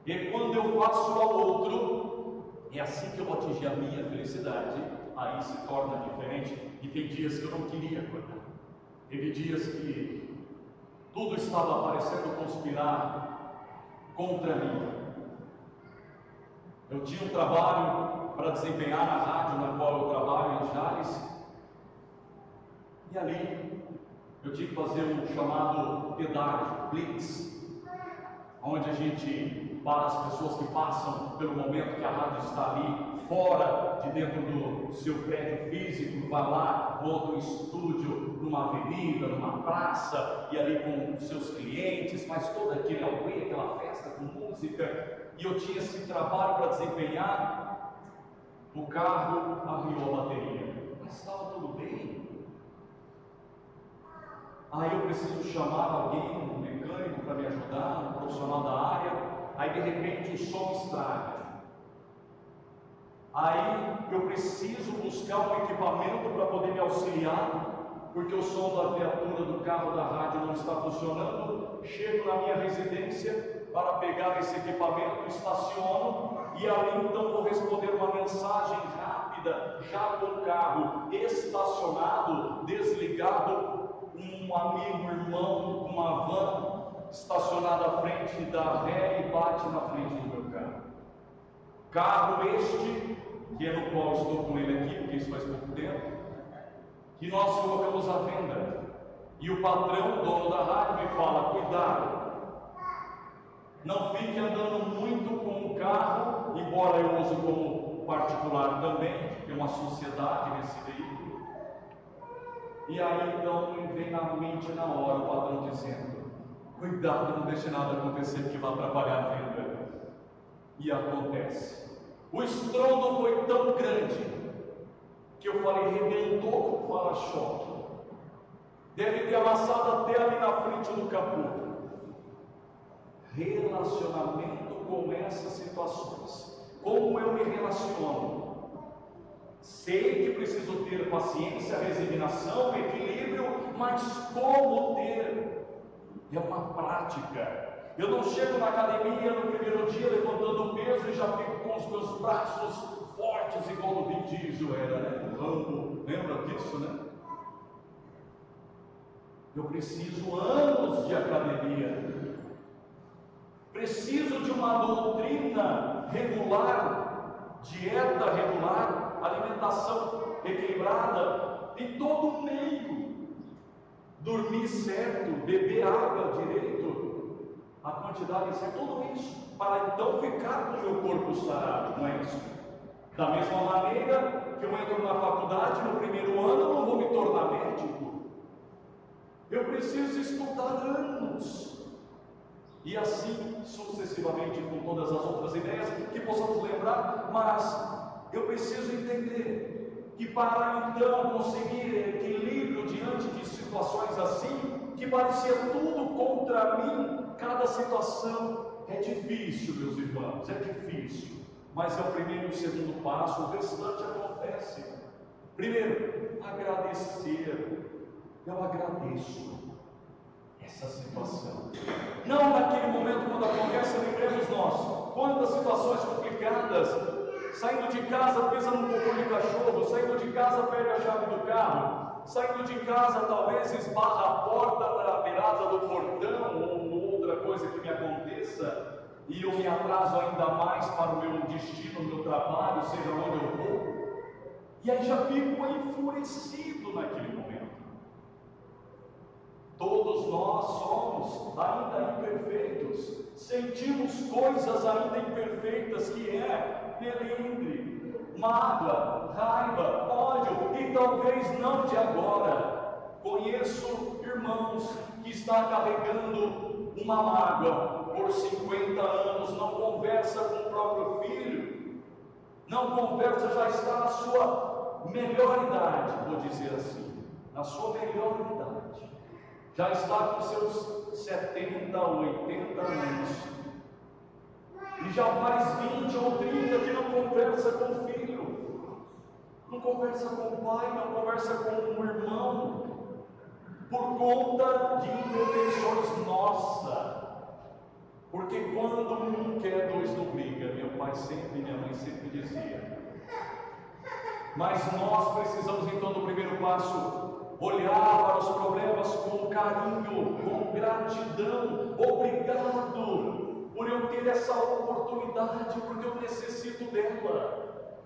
e quando eu faço ao outro, é assim que eu vou atingir a minha felicidade, aí se torna diferente. E tem dias que eu não queria acordar, teve dias que tudo estava parecendo conspirar contra mim. Eu tinha um trabalho para desempenhar na rádio na qual eu trabalho, em Jales, e ali eu tinha que fazer um chamado pedágio, blitz, onde a gente para as pessoas que passam pelo momento que a rádio está ali, fora de dentro do seu prédio físico, vai lá, monta um estúdio numa avenida, numa praça, e ali com os seus clientes, faz todo aquele auê, aquela festa com música, e eu tinha esse trabalho para desempenhar. O carro arriou a bateria, mas estava tudo bem. Aí eu preciso chamar alguém, um mecânico para me ajudar, um profissional da área. Aí de repente o som estraga. Aí eu preciso buscar um equipamento para poder me auxiliar, porque o som da viatura do carro da rádio não está funcionando. Chego na minha residência para pegar esse equipamento, estaciono e ali então vou responder uma mensagem rápida, já com o carro estacionado, desligado. um amigo, irmão, com uma van estacionada à frente, dá ré e bate na frente do meu carro. Carro este, que é no qual estou com ele aqui, porque isso faz pouco tempo, que nós colocamos à venda. E o patrão, dono da rádio, me fala: cuidado, não fique andando muito com o carro, embora eu use como particular também, que é uma sociedade nesse veículo. E aí então me vem na mente na hora o patrão dizendo: cuidado, não deixe nada acontecer que vai atrapalhar a venda. E acontece. O estrondo foi tão grande que eu falei, rebentou com o para-choque. Deve ter amassado até ali na frente do capô. Relacionamento com essas situações. Como eu me relaciono? Sei que preciso ter paciência, resignação, equilíbrio, mas como ter? É uma prática. Eu não chego na academia no primeiro dia levantando peso e já fico com os meus braços fortes, igual o Vin Diesel era, né? O Rambo, lembra disso, né? Eu preciso anos de academia. Preciso de uma doutrina regular, dieta regular, alimentação equilibrada em todo o meio. Dormir certo, beber água direito, a quantidade certa, tudo isso, para então ficar com o meu corpo sarado, não é isso? Da mesma maneira que eu entro na faculdade, no primeiro ano eu não vou me tornar médico. Eu preciso estudar anos. E assim sucessivamente com todas as outras ideias que possamos lembrar, mas eu preciso entender que para então conseguir equilíbrio diante de situações assim, que parecia tudo contra mim, cada situação é difícil, meus irmãos, é difícil, mas é o primeiro e o segundo passo, o restante acontece. Primeiro, agradecer. Eu agradeço essa situação. Não naquele momento quando acontece, lembremos nós, quantas situações complicadas, saindo de casa pisa num cocô de cachorro, saindo de casa perde a chave do carro, saindo de casa talvez esbarra a porta na beirada do portão, ou outra coisa que me aconteça, e eu me atraso ainda mais para o meu destino, o meu trabalho, seja onde eu vou, e aí já fico enfurecido naquele momento. Todos nós somos ainda imperfeitos, sentimos coisas ainda imperfeitas, que é melindre, mágoa, raiva, ódio, e talvez não de agora. Conheço irmãos que está carregando uma mágoa por 50 anos, não conversa com o próprio filho, não conversa, já está na sua melhor idade, vou dizer assim, na sua melhor idade. Já está com seus 70, 80 anos, e já faz 20 ou 30 que não conversa com o filho, não conversa com o pai, não conversa com o irmão, por conta de imperfeições nossas. Porque quando um quer, dois não briga, meu pai sempre, minha mãe sempre dizia. Mas nós precisamos então do primeiro passo, olhar para os problemas com carinho, com gratidão. Obrigado por eu ter essa oportunidade, porque eu necessito dela.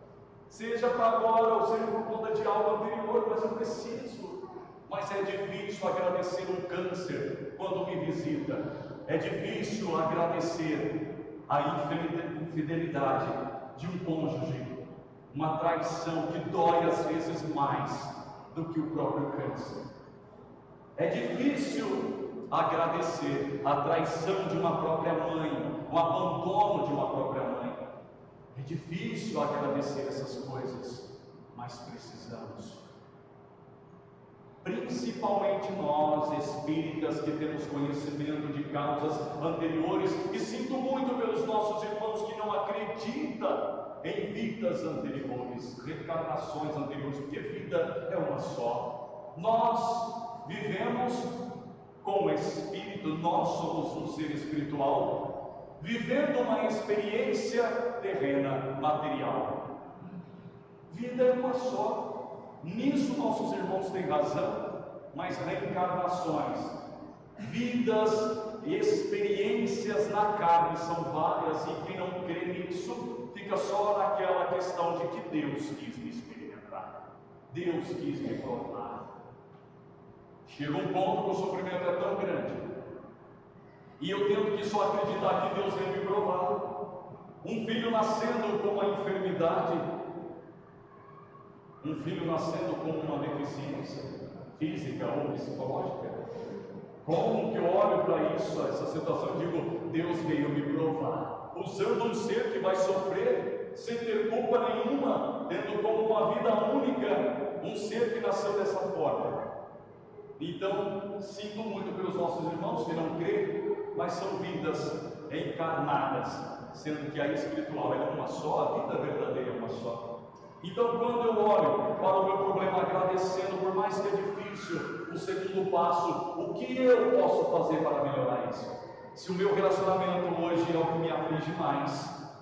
Seja para agora ou seja por conta de algo anterior, mas eu preciso. Mas é difícil agradecer um câncer quando me visita. É difícil agradecer a infidelidade de um cônjuge, uma traição que dói às vezes mais do que o próprio câncer. É difícil agradecer a traição de uma própria mãe, o abandono de uma própria mãe. É difícil agradecer essas coisas, mas precisamos. Principalmente nós, espíritas, que temos conhecimento de causas anteriores, e sinto muito pelos nossos irmãos que não acreditam em vidas anteriores, reencarnações anteriores, porque vida é uma só. Nós vivemos com o Espírito, nós somos um ser espiritual, vivendo uma experiência terrena, material. Vida é uma só. Nisso nossos irmãos têm razão. mas reencarnações. Vidas e experiências na carne são várias, e quem não crê nisso fica só naquela questão de que Deus quis me experimentar, Deus quis me provar. Chega um ponto que o sofrimento é tão grande e eu tento que só acreditar que Deus veio me provar. Um filho nascendo com uma enfermidade, um filho nascendo com uma deficiência física ou psicológica, como que eu olho para isso, essa situação, e digo, Deus veio me provar, usando um ser que vai sofrer sem ter culpa nenhuma, tendo como uma vida única um ser que nasceu dessa forma. Então, sinto muito pelos nossos irmãos que não creem, mas são vidas encarnadas, sendo que a espiritual é uma só, a vida verdadeira é uma só. Então, quando eu olho para o meu problema agradecendo, por mais que é difícil, o segundo passo, o que eu posso fazer para melhorar isso? Se o meu relacionamento hoje é o que me aflige mais,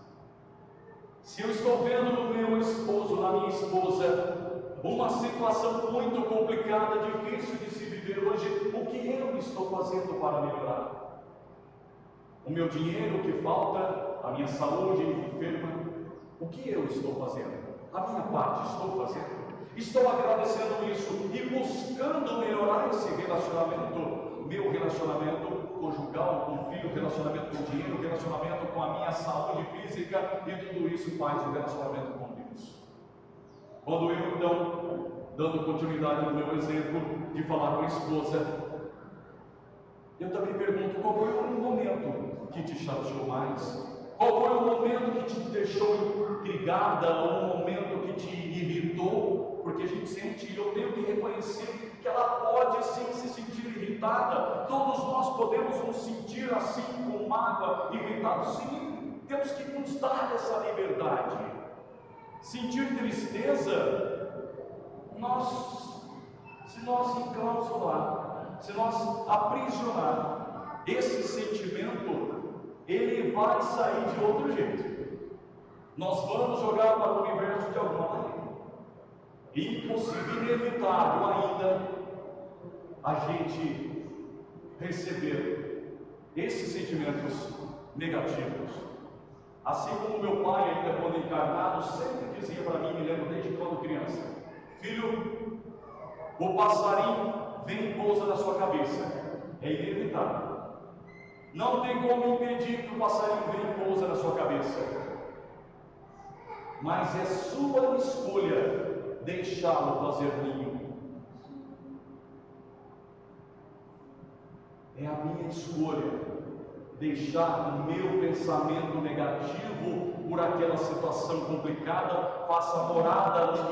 se eu estou vendo no meu esposo, na minha esposa, uma situação muito complicada, difícil de se viver hoje, o que eu estou fazendo para melhorar? O meu dinheiro que falta, a minha saúde enferma, o que eu estou fazendo? A minha parte estou fazendo? Estou agradecendo isso e buscando melhorar esse relacionamento, meu relacionamento conjugal, com o filho, relacionamento com o dinheiro, relacionamento com a minha saúde física, e tudo isso faz o relacionamento com Deus. Quando eu, então, dando continuidade no meu exemplo de falar com a esposa, eu também pergunto, qual foi o momento que te chateou mais? Qual foi o momento que te deixou intrigada, ou o momento que te irritou? Porque a gente sente, e eu tenho que reconhecer que ela pode sim se sentir irritada. Todos nós podemos nos sentir assim, com mágoa, irritados, sim. Temos que nos dar essa liberdade. Sentir tristeza, se nós enclausurar, se nós aprisionar esse sentimento, ele vai sair de outro jeito. Nós vamos jogar para o universo de alguma maneira. Impossível, inevitável ainda a gente receber esses sentimentos negativos. Assim como meu pai, ainda quando encarnado, sempre dizia para mim, me lembro desde quando criança: filho, o passarinho vem e pousa na sua cabeça. É inevitável. Não tem como impedir que o passarinho venha e pousa na sua cabeça. Mas é sua escolha deixá-lo fazer ninho. É a minha escolha deixar o meu pensamento negativo por aquela situação complicada faça morada nas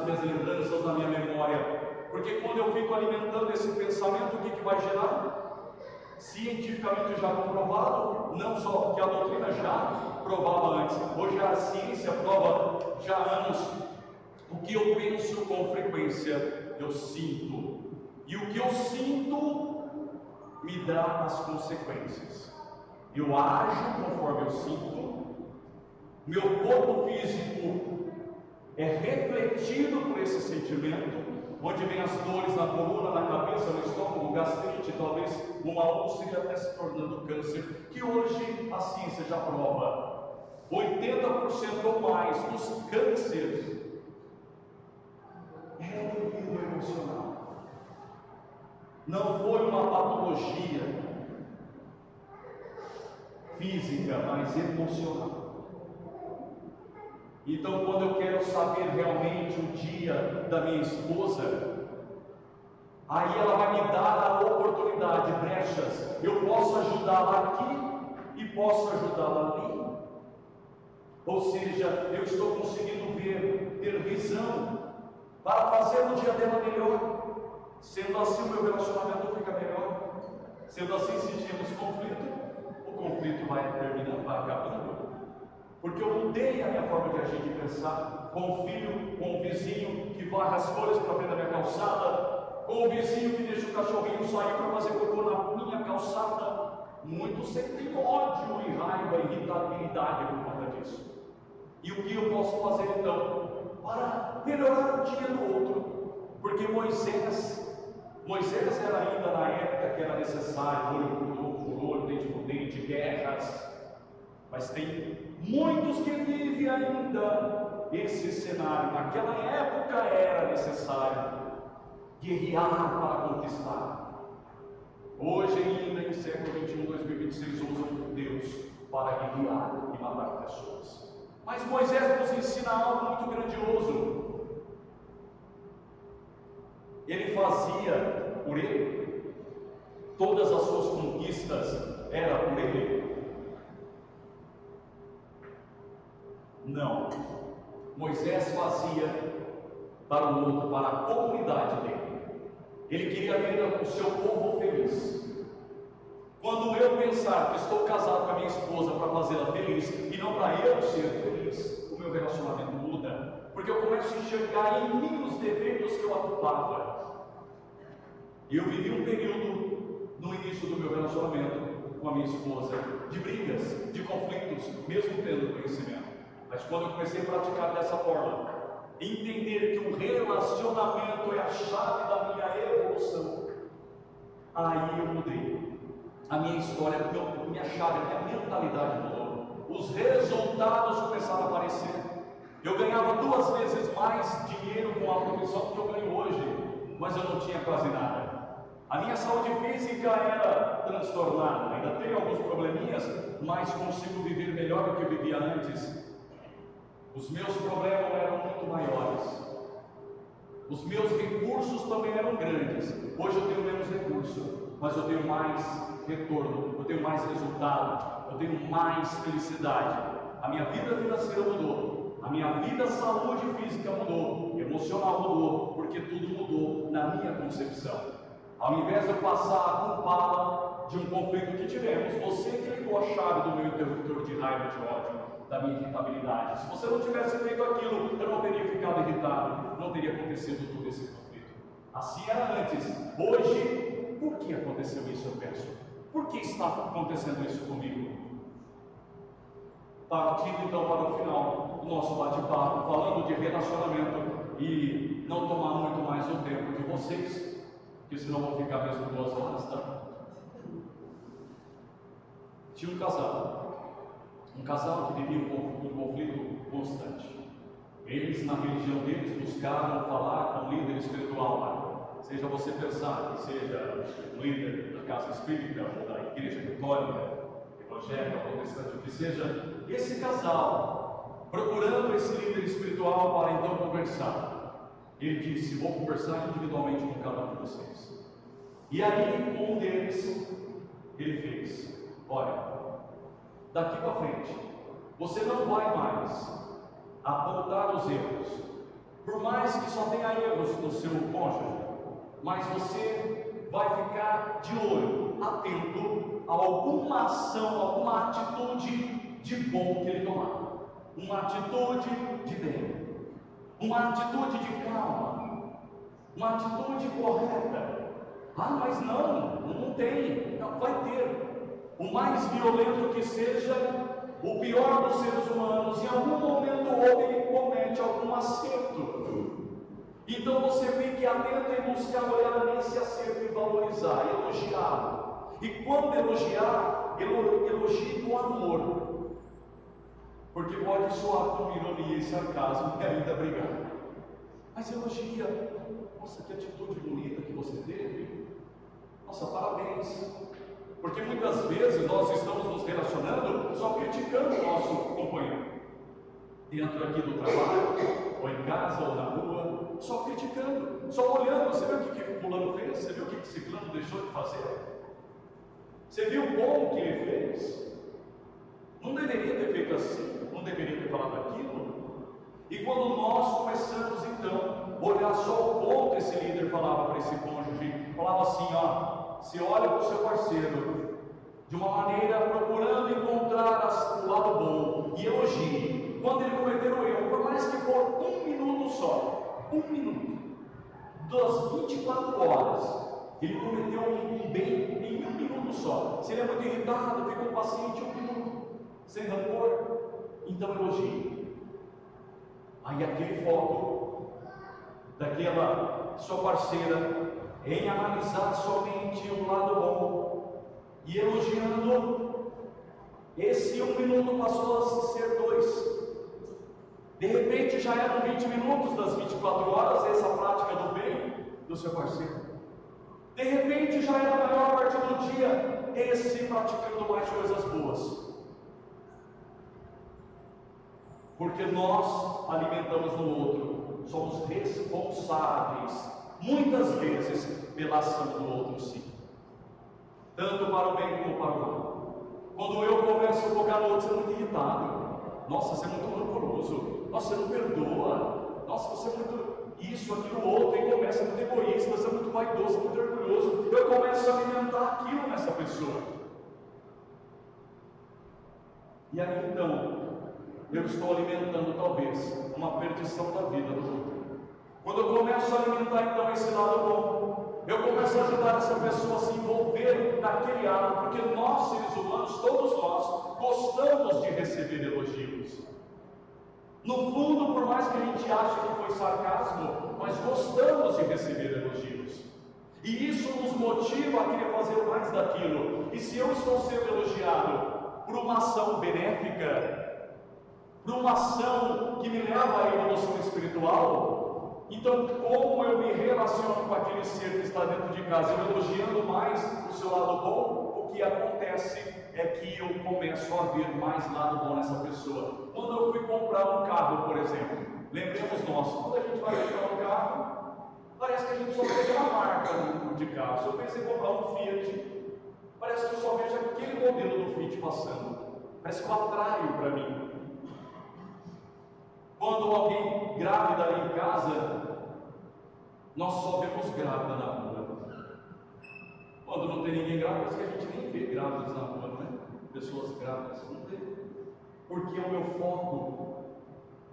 minhas lembranças, na minha memória. Porque quando eu fico alimentando esse pensamento, o que vai gerar? Cientificamente já comprovado, não só que a doutrina já provava antes, hoje a ciência prova já há anos. O que eu penso com frequência, eu sinto, e o que eu sinto me dá as consequências. Eu ajo conforme eu sinto, meu corpo físico é refletido por esse sentimento, onde vem as dores na coluna, na cabeça, no estômago, gastrite, talvez uma úlcera até se tornando câncer, que hoje a ciência já prova. 80% ou mais dos cânceres é devido ao emocional. Não foi uma patologia física, mas emocional. Então, quando eu quero saber realmente o dia da minha esposa, aí ela vai me dar a oportunidade, brechas. Eu posso ajudá-la aqui e posso ajudá-la ali. Ou seja, eu estou conseguindo ver, ter visão para fazer o dia dela melhor. Sendo assim, o meu relacionamento fica melhor. Sendo assim, se tínhamos conflito, o conflito vai terminando, vai acabando. Porque eu mudei a minha forma de agir, de pensar, com o filho, com o vizinho que varre as folhas para frente da minha calçada, com o vizinho que deixa o cachorrinho sair para fazer cocô na minha calçada. Muitos sentem ódio e raiva, irritabilidade por conta disso. E o que eu posso fazer então para melhorar o dia do outro? Porque Moisés era ainda na época que era necessário olho por olho, dente por dente, guerras. Mas tem muitos que vivem ainda esse cenário. Naquela época era necessário guerrear para conquistar. Hoje ainda em século 21, 2026, usam Deus para guerrear e matar pessoas. Mas Moisés nos ensina algo muito grandioso. Ele fazia por ele, todas as suas conquistas era por ele? Não. Moisés fazia para o outro, para a comunidade dele. Ele queria ver o seu povo feliz. Quando eu pensar que estou casado com a minha esposa para fazê-la feliz e não para eu ser feliz, o meu relacionamento muda, porque eu começo a enxergar em mim os defeitos que eu ocupava. Eu vivi um período no início do meu relacionamento com a minha esposa de brigas, de conflitos, mesmo tendo conhecimento. Mas quando eu comecei a praticar dessa forma, entender que o relacionamento é a chave da minha evolução, aí eu mudei. A minha história, minha chave, a minha mentalidade mudou. Os resultados começaram a aparecer. Eu ganhava 2 vezes mais dinheiro com a profissão que eu ganho hoje, mas eu não tinha quase nada. A minha saúde física era transtornada, ainda tenho alguns probleminhas, mas consigo viver melhor do que eu vivia antes. Os meus problemas eram muito maiores. Os meus recursos também eram grandes. Hoje eu tenho menos recurso, mas eu tenho mais retorno, eu tenho mais resultado, eu tenho mais felicidade. A minha vida financeira mudou, a minha vida saúde física mudou, emocional mudou, porque tudo mudou na minha concepção. Ao invés de eu passar a culpá-la de um conflito que tivemos, você que ligou a chave do meu interruptor de raiva, de ódio, da minha irritabilidade. Se você não tivesse feito aquilo, eu não teria ficado irritado, não teria acontecido todo esse conflito. Assim era antes. Hoje, por que aconteceu isso, eu penso? Por que está acontecendo isso comigo? Partindo então para o final do nosso bate-papo, falando de relacionamento e não tomar muito mais o tempo de vocês, porque senão vou ficar mesmo 2 horas, tá? Tinha um casal que vivia um conflito constante. Eles, na religião deles, buscaram falar com um líder espiritual lá. Seja você pensar que seja um líder da casa espírita ou da igreja católica, evangélica, protestante, o que seja, esse casal, procurando esse líder espiritual para então conversar, ele disse: vou conversar individualmente com cada um de vocês. E aí, um deles, ele fez: olha, daqui para frente, você não vai mais apontar os erros, por mais que só tenha erros no seu cônjuge, mas você vai ficar de olho, atento a alguma ação, alguma atitude de bom que ele tomar, uma atitude de bem, uma atitude de calma, uma atitude correta. Ah, mas não tem, não vai ter. O mais violento que seja, o pior dos seres humanos, em algum momento ou outro ele comete algum acerto. Então você fique atento em buscar olhar nesse acerto e valorizar, elogiá-lo. E quando elogiar, elogie com amor. Porque pode soar com ironia e sarcasmo e ainda brigar. Mas elogia. Nossa, que atitude bonita que você teve. Nossa, parabéns. Porque muitas vezes nós estamos nos relacionando só criticando o nosso companheiro. Dentro aqui do trabalho, ou em casa, ou na rua, só criticando, só olhando. Você viu o que fulano fez? Você viu o que ciclano deixou de fazer? Você viu o bom que ele fez? Não deveria ter feito assim, não deveria ter falado aquilo. E quando nós começamos então a olhar só o bom que esse líder falava para esse cônjuge, falava assim: ó, você olha para o seu parceiro de uma maneira procurando encontrar o lado bom e elogie. Quando ele cometer o erro, por mais que for 1 minuto só, 1 minuto, das 24 horas, ele cometeu um bem em 1 minuto só. Se ele é muito irritado, ficou paciente 1 minuto, sem rancor, então elogie. Aí aquele foco, daquela sua parceira em analisar somente o lado bom e elogiando, esse 1 minuto passou a ser 2. De repente já eram 20 minutos das 24 horas, essa prática do bem do seu parceiro. De repente já era a maior parte do dia, esse praticando mais coisas boas. Porque nós alimentamos no outro, somos responsáveis, muitas vezes, pela ação do outro, sim. Tanto para o bem como para o mal. Quando eu começo a focar no outro, você é muito irritado. Nossa, você é muito rancoroso. Nossa, você não perdoa. Nossa, você é muito isso, aquilo, outro. E começa muito egoísta, você é muito vaidoso, muito orgulhoso. Eu começo a alimentar aquilo nessa pessoa. E aí então, eu estou alimentando talvez uma perdição da vida do outro. Quando eu começo a alimentar então esse lado bom, eu começo a ajudar essa pessoa a se envolver naquele ato, porque nós, seres humanos, todos nós, gostamos de receber elogios. No fundo, por mais que a gente ache que foi sarcasmo, nós gostamos de receber elogios. E isso nos motiva a querer fazer mais daquilo. E se eu estou sendo elogiado por uma ação benéfica, por uma ação que me leva à evolução espiritual, então como eu me relaciono com aquele ser que está dentro de casa, eu elogiando mais o seu lado bom, o que acontece é que eu começo a ver mais lado bom nessa pessoa. Quando eu fui comprar um carro, por exemplo, lembremos nós, quando a gente vai comprar um carro, parece que a gente só vê aquela marca de carro. Se eu pensei em comprar um Fiat, parece que eu só vejo aquele modelo do Fiat passando. Parece que eu atraio para mim. Quando alguém grávida ali em casa, nós só vemos grávida na rua. Quando não tem ninguém grávida, parece que a gente nem vê grávidas na rua, não é? Pessoas grávidas, não vê. Porque o meu foco,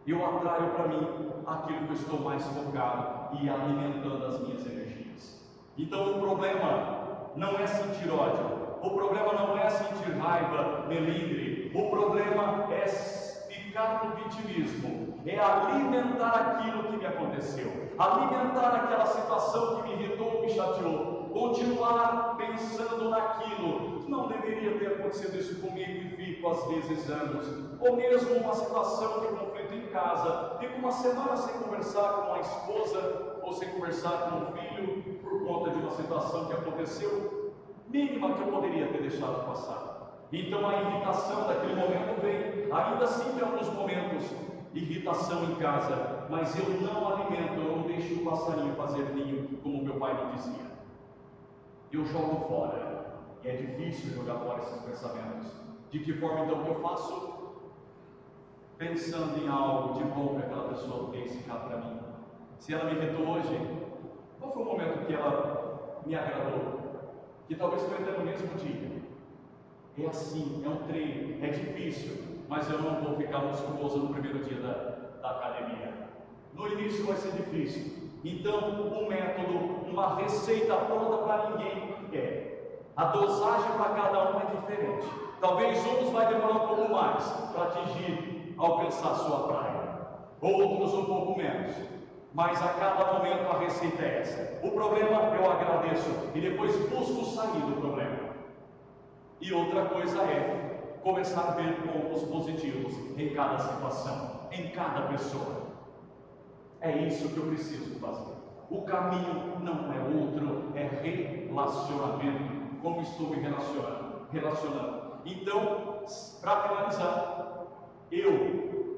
eu atraio para mim aquilo que eu estou mais focado e alimentando as minhas energias. Então o problema não é sentir ódio, o problema não é sentir raiva, melindre, o problema é ficar no vitimismo, é alimentar aquilo que me aconteceu, alimentar aquela situação que me irritou, me chateou, continuar pensando naquilo. Não deveria ter acontecido isso comigo e fico às vezes anos, ou mesmo uma situação de conflito em casa, fico uma semana sem conversar com a esposa ou sem conversar com o filho por conta de uma situação que aconteceu mínima que eu poderia ter deixado passar. Então a irritação daquele momento vem, ainda assim tem alguns momentos, irritação em casa, mas eu não alimento, eu não deixo o passarinho fazer ninho, como meu pai me dizia. Eu jogo fora, e é difícil jogar fora esses pensamentos. De que forma então que eu faço? Pensando em algo de bom que aquela pessoa fez ficar para mim. Se ela me irritou hoje, qual foi o momento que ela me agradou? Que talvez foi até no mesmo dia. É assim, é um treino, é difícil, mas eu não vou ficar musculoso no primeiro dia da academia. No início vai ser difícil. Então, um método, uma receita pronta para ninguém é. A dosagem para cada um é diferente. Talvez uns vai demorar um pouco mais para atingir, alcançar a sua praia. Outros um pouco menos. Mas a cada momento a receita é essa. O problema eu agradeço e depois busco sair do problema. E outra coisa é começar a ver pontos positivos em cada situação, em cada pessoa. É isso que eu preciso fazer. O caminho não é outro, é relacionamento. Como estou me relacionando. Então, para finalizar,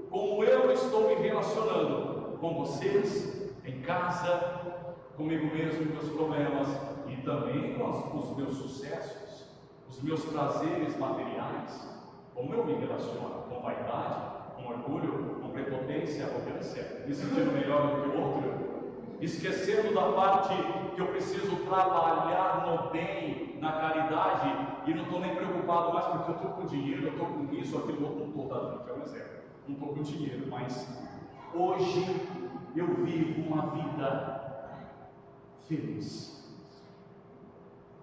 como eu estou me relacionando com vocês, em casa, comigo mesmo, meus problemas e também com os meus sucessos, os meus prazeres materiais, como eu me relaciono com vaidade, com orgulho, com prepotência, arrogância, me sentindo melhor do que o outro, esquecendo da parte que eu preciso trabalhar no bem, na caridade, e não estou nem preocupado mais porque eu estou com dinheiro, eu estou com isso, aquilo outro, não estou dando, que é um exemplo, não estou com dinheiro, mas hoje eu vivo uma vida feliz.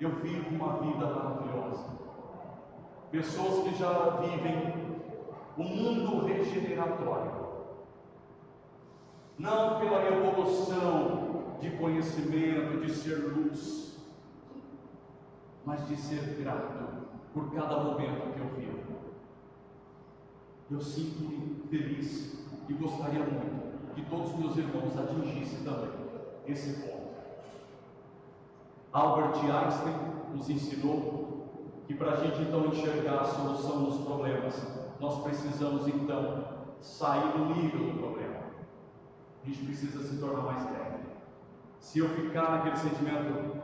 Eu vivo uma vida maravilhosa. Pessoas que já vivem um mundo regeneratório. Não pela evolução de conhecimento, de ser luz, mas de ser grato por cada momento que eu vivo. Eu sinto-me feliz e gostaria muito que todos os meus irmãos atingissem também esse ponto. Albert Einstein nos ensinou que para a gente então enxergar a solução dos problemas, nós precisamos então sair do nível do problema. A gente precisa se tornar mais leve. Se eu ficar naquele sentimento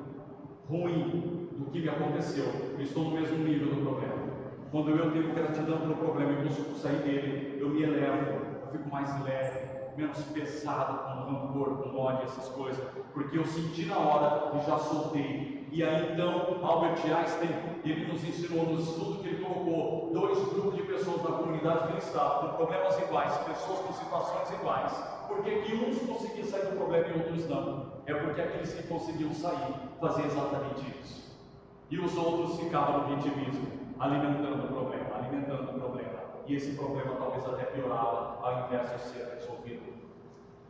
ruim do que me aconteceu, eu estou no mesmo nível do problema. Quando eu tenho gratidão pelo problema e consigo sair dele, eu me elevo, eu fico mais leve, menos pesado com rancor, com ódio, essas coisas, porque eu senti na hora e já soltei. E aí então, Albert Einstein, ele nos ensinou no estudo que ele colocou 2 grupos de pessoas na comunidade que ele estava, com problemas iguais, pessoas com situações iguais. Por que uns conseguiam sair do problema e outros não? É porque aqueles que conseguiam sair faziam exatamente isso. E os outros ficavam no vitimismo, alimentando o problema, alimentando o problema. E esse problema talvez até piorava, ao invés de ser resolvido.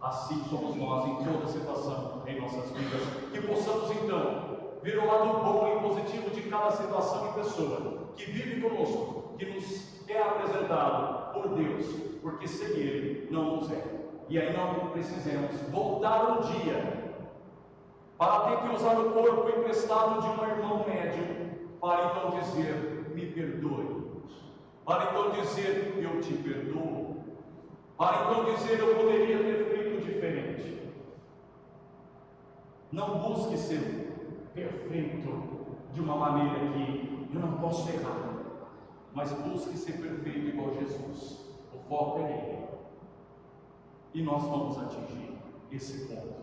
Assim somos nós em toda situação em nossas vidas. Que possamos então ver o lado bom e positivo de cada situação e pessoa que vive conosco, que nos é apresentado por Deus, porque sem Ele não nos é. E aí não precisamos voltar um dia para ter que usar o corpo emprestado de um irmão médium para então dizer, me perdoe, para então dizer, eu te perdoo, para então dizer, eu poderia ter feito diferente. Não busque ser perfeito de uma maneira que eu não posso errar, mas busque ser perfeito igual Jesus. O foco é Ele. E nós vamos atingir esse ponto.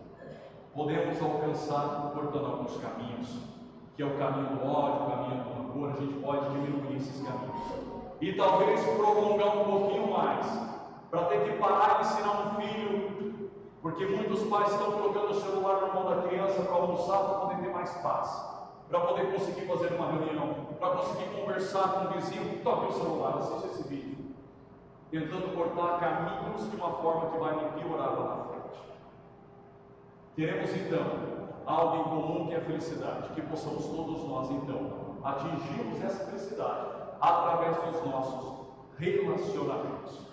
Podemos alcançar cortando alguns caminhos, que é o caminho do ódio, o caminho do rancor. A gente pode diminuir esses caminhos e talvez prolongar um pouquinho mais, para ter que parar de ensinar um filho, porque muitos pais estão colocando o celular na mão da criança para almoçar, para poder ter mais paz, para poder conseguir fazer uma reunião, para conseguir conversar com o vizinho. Toque o celular, assista esse vídeo, tentando cortar caminhos de uma forma que vai me piorar lá na frente. Teremos então algo em comum, que é a felicidade, que possamos todos nós então atingirmos essa felicidade através dos nossos relacionamentos.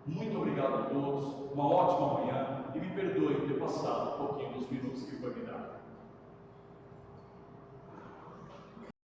Muito obrigado a todos, uma ótima manhã, e me perdoe ter passado um pouquinho dos minutos que foi me dado.